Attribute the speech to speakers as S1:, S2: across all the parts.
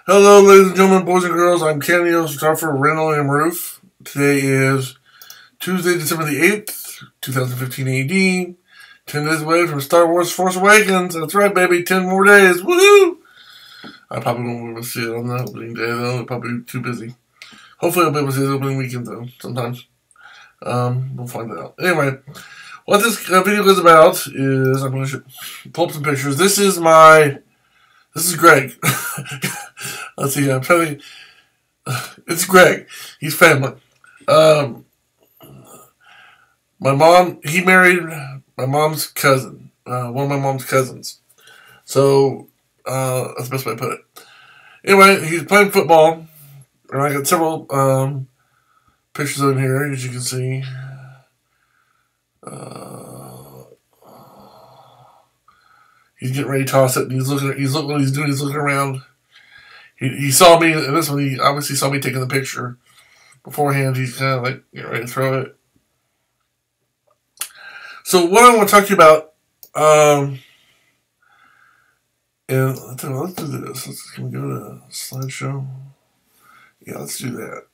S1: Hello, ladies and gentlemen, boys and girls. I'm Canon photographer RandallMRueff. Today is Tuesday, December the 8th, 2015 AD. 10 days away from Star Wars Force Awakens. That's right, baby. 10 more days. Woohoo! I probably won't be able to see it on the opening day, though. I'll probably be too busy. Hopefully, I'll be able to see the opening weekend, though, sometimes. We'll find out. Anyway, what this video is about is I'm going to pull up some pictures. This is Greg. Let's see, I'm trying to... It's Greg. He's family. He married my mom's cousin. One of my mom's cousins. So, that's the best way to put it. Anyway, he's playing football. And I got several pictures of him here, as you can see. He's getting ready to toss it, and he's looking what he's doing. He's looking around. He saw me in this one. He obviously saw me taking the picture beforehand. He's kind of like getting ready to throw it. So what I want to talk to you about, and let's do this. Can we go to slideshow? Yeah, let's do that.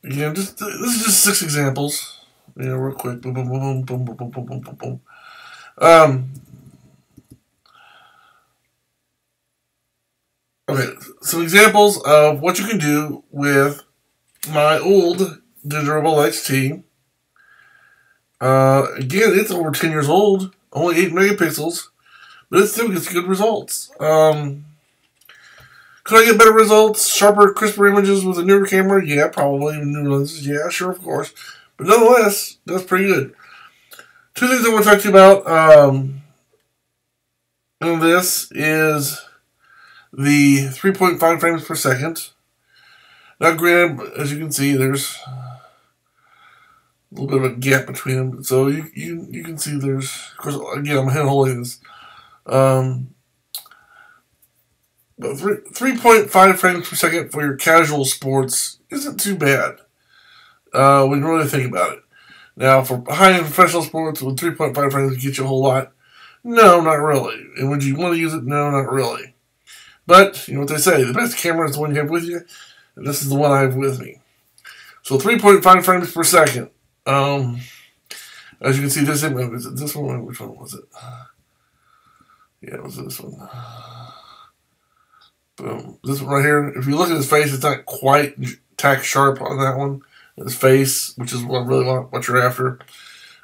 S1: Again, this is just 6 examples. Yeah, real quick. Boom, boom, boom, boom, boom, boom, boom, boom, boom, boom. Okay, some examples of what you can do with my old digital XT. Again, it's over 10 years old, only 8 megapixels, but it still gets good results. Could I get better results, sharper, crisper images with a newer camera? Yeah, probably. New lenses? Yeah, sure, of course. But nonetheless, that's pretty good. 2 things I want to talk to you about in this is the 3.5 frames per second. Now, granted, as you can see, there's a little bit of a gap between them. So you can see there's, of course, again, I'm hand holding this. But 3.5 frames per second for your casual sports isn't too bad when you really think about it. Now, for high-end professional sports, with 3.5 frames get you a whole lot? No, not really. And would you want to use it? No, not really. But, you know what they say, the best camera is the one you have with you, and this is the one I have with me. So 3.5 frames per second. As you can see, this image, is it this one? Which one was it? Yeah, it was this one. Boom. This one right here, if you look at his face, it's not quite tack sharp on that one. His face, which is what I really want, what you're after.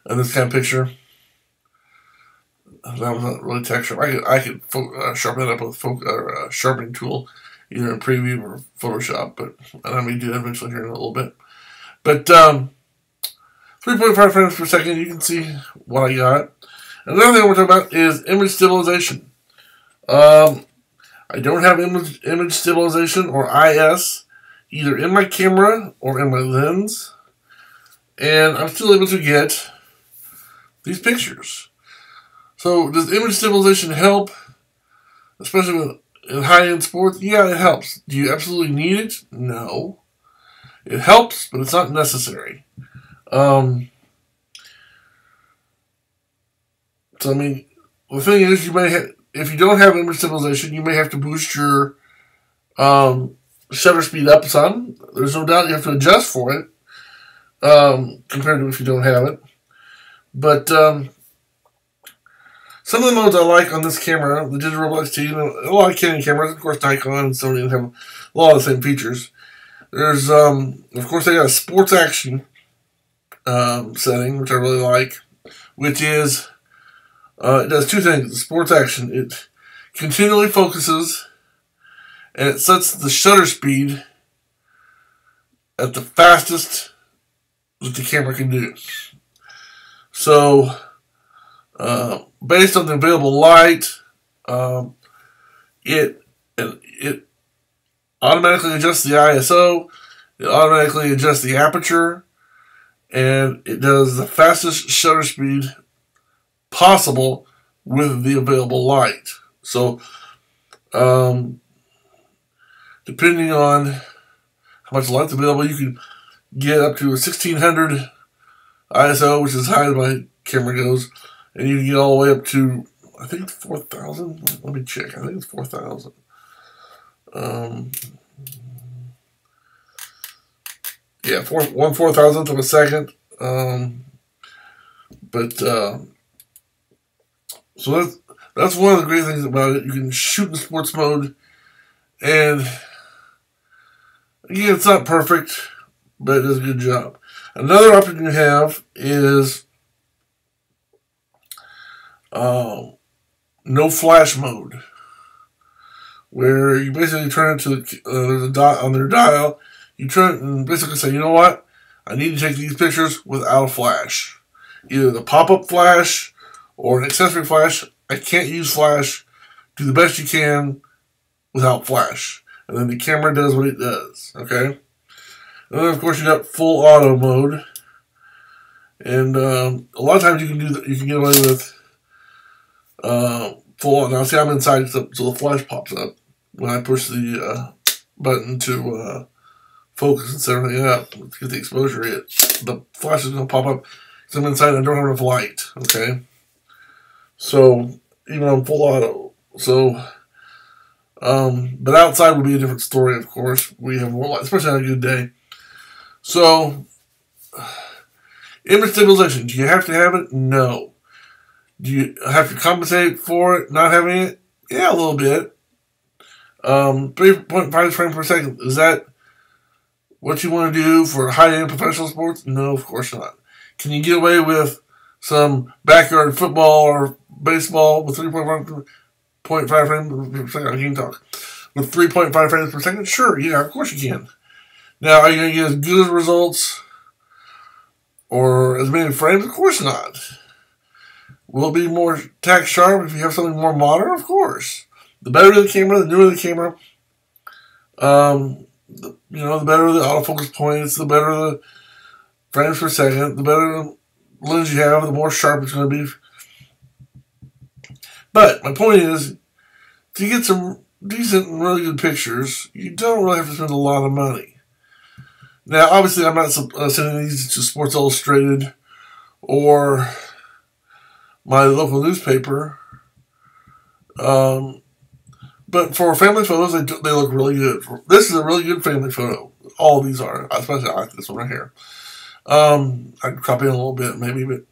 S1: And this kind of picture. That was not really tack sharp. I could sharpen it up with a sharpening tool, either in Preview or Photoshop, but I may do that eventually here in a little bit. But 3.5 frames per second, you can see what I got. Another thing I want to talk about is image stabilization. I don't have image stabilization or IS either in my camera or in my lens, and I'm still able to get these pictures. So does image stabilization help, especially in high-end sports? Yeah, it helps. Do you absolutely need it? No. It helps, but it's not necessary. So I mean, the thing is, you may have, if you don't have image stabilization, you may have to boost your shutter speed up some. There's no doubt you have to adjust for it compared to if you don't have it. But some of the modes I like on this camera, the digital XT, a lot of Canon cameras, of course Nikon and Sony have a lot of the same features. There's, of course, they got a sports action setting, which I really like, which is, it does 2 things. The sports action, it continually focuses, and it sets the shutter speed at the fastest that the camera can do. So, based on the available light, it automatically adjusts the ISO, it automatically adjusts the aperture, and it does the fastest shutter speed possible with the available light. So, depending on how much light's available, you can get up to a 1600 ISO, which is as high as my camera goes, and you can get all the way up to I think it's 4,000. Let me check. I think it's 4,000. Yeah, 1/4,000th of a second. So that's one of the great things about it. You can shoot in sports mode, and again, it's not perfect, but it does a good job. Another option you have is no flash mode, where you basically turn it to there's a dot on their dial. You turn it and basically say, you know what? I need to take these pictures without a flash. Either the pop-up flash or an accessory flash. I can't use flash. Do the best you can without flash. And then the camera does what it does. Okay? And then, of course, you got full auto mode. And a lot of times you can do that. You can get away with full auto. Now, see, I'm inside, so the flash pops up when I push the button to focus and set everything up to get the exposure hit. The flash is going to pop up because I'm inside and I don't have enough light. Okay? So, even on full auto. So, but outside would be a different story, of course. We have more light, especially on a good day. So, image stabilization. Do you have to have it? No. Do you have to compensate for it not having it? Yeah, a little bit. 3.5 frames per second. Is that what you want to do for high-end professional sports? No, of course not. Can you get away with some backyard football or baseball with 3.5 frames per second? I can't talk. With 3.5 frames per second? Sure, yeah, of course you can. Now, are you going to get as good results or as many frames? Of course not. Will it be more tack sharp if you have something more modern? Of course. The better the camera, the newer the camera, the better the autofocus points, the better the frames per second, the better the lens you have, the more sharp it's going to be. But my point is, to get some decent and really good pictures, you don't really have to spend a lot of money. Now, obviously, I'm not sending these to Sports Illustrated or my local newspaper. But for family photos, they look really good. This is a really good family photo. All of these are. Especially I like this one right here. I can copy it a little bit, maybe, but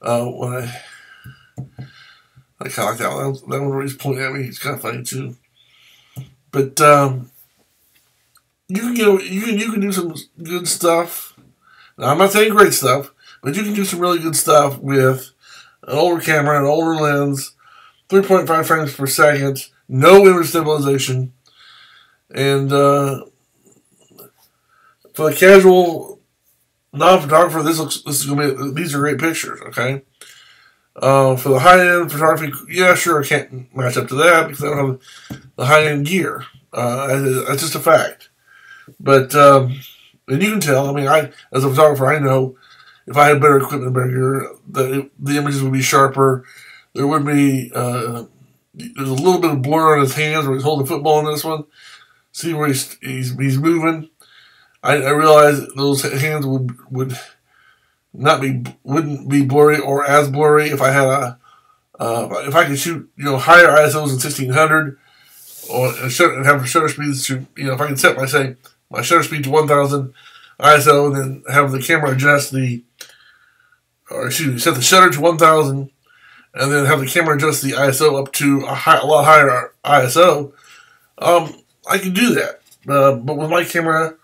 S1: when I kind of like that one. That one where he's pointing at me, he's kind of funny too. But you can do some good stuff. Now, I'm not saying great stuff, but you can do some really good stuff with an older camera, an older lens, 3.5 frames per second, no image stabilization, and for the casual non-photographer, these are great pictures. Okay, for the high-end photography, yeah, sure, I can't match up to that because I don't have the high-end gear. That's just a fact. But and you can tell. I mean, as a photographer, I know if I had better equipment, better gear, the images would be sharper. There would be there's a little bit of blur on his hands where he's holding the football in this one. See where he's moving. I realize those hands wouldn't be blurry or as blurry if I had if I could shoot higher ISOs than 1600 and have shutter speeds to if I can set my shutter speed to 1000 ISO and then have the camera adjust set the shutter to 1000 and then have the camera adjust the ISO up to a lot higher ISO, I can do that. But with my camera,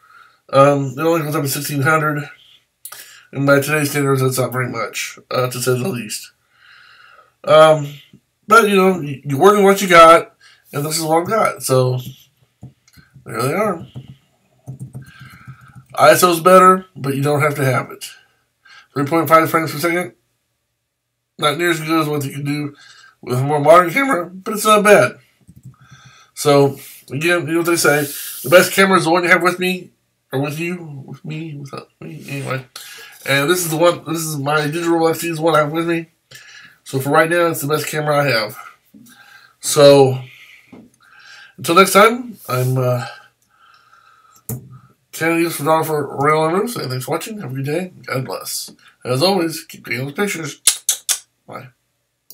S1: it only goes up to 1600, and by today's standards, that's not very much, to say the least. But you work with what you got, and this is what I've got. So there they are. ISO's better, but you don't have to have it. 3.5 frames per second. Not near as good as what you can do with a more modern camera, but it's not bad. So, again, you know what they say. The best camera is the one you have with me, or with you, with me, without me, anyway. And this is the one, this is my digital F.P.S is the one I have with me. So for right now, it's the best camera I have. So, until next time, I'm Canada's photographer, RandallMRueff, saying thanks for watching. Have a good day. God bless. As always, keep taking those pictures. Bye.